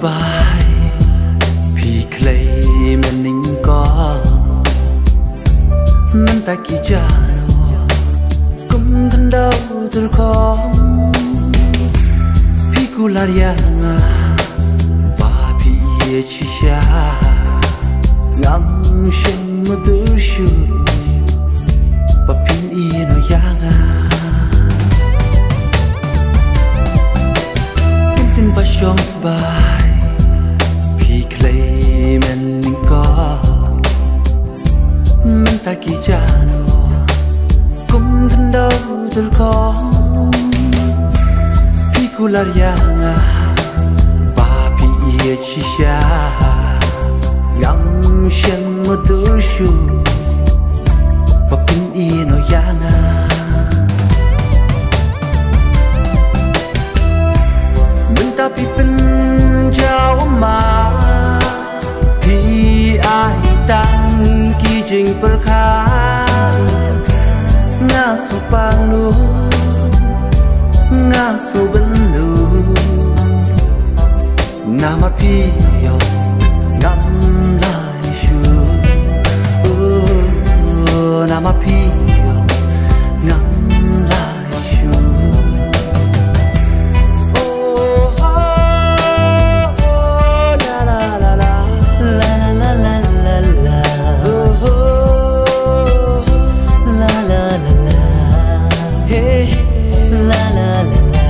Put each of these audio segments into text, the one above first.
bài vì clay mình nín có mình ta kỳ cha cũng thân đau từ khó vì cô là yang và vì chỉ cha ngắm xem mà tự sưu và pin y nó yang tin và chọn bài vì clay mình nín có mình ta kỳ cha cũng thân đau từ khó vì cô là yang và vì chỉ cha ngắm xem mà tự sưu và pin y nó yang mình ta bị bên trao mà vì ai tăng kỳ trình bờ khá ngã sâu bang luôn ngã sâu bên luôn nằm ở phía ngắm lại chưa nằm ở phía ngắm lại chưa la la la la la la la la la la la la hey la la la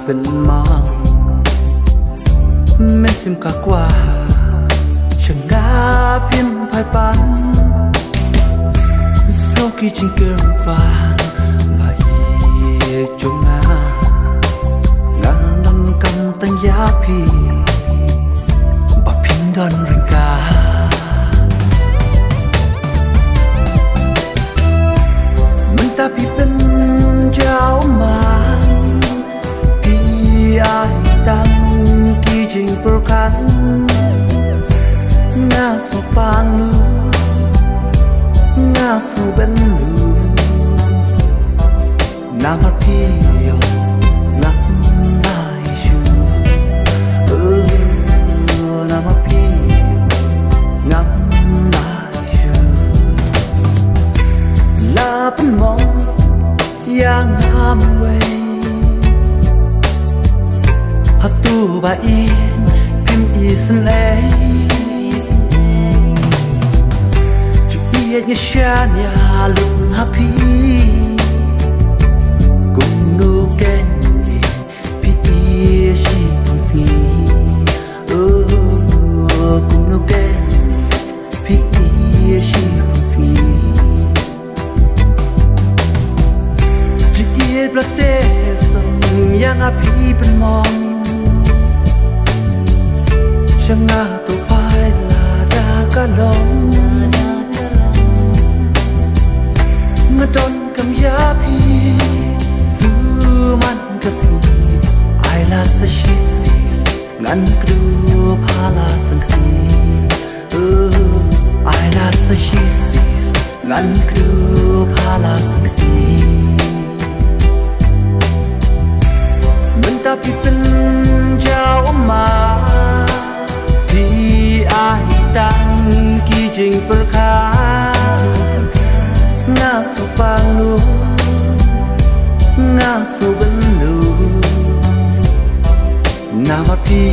bên mong men sim cả qua chẳng ngã phiên phải bán sau khi chính kêu bàn bài chung ngang năm cầm tay giá phi bà pin đơn rình ca mình ta bị bên trao mà ai tăng kỳ trình bờ khăn ngã sâu bang luôn ngã sâu bên luôn nằm ở phía ngắm lại chưa nằm ở phía ngắm lại chưa là bên mong yang ngắm quay tu ba in pim isn lay tu iya nya shan ya lun happy cùng no ken pi ia shi si cùng no ken pi ia shi si tu ia blate sam yang happy pen mong chẳng ngã tôi phải là đã cả lòng ngã đón cầm giá phi tu man cả si ai là sa shi si ngăn kêu pha là sang thi ai là sa shi si ngăn kêu pha là sang thi mình ta bị bên trao mà vì ai tăng kỳ trình bờ khá ngã sâu bang luôn ngã sâu bên luôn nằm ở phía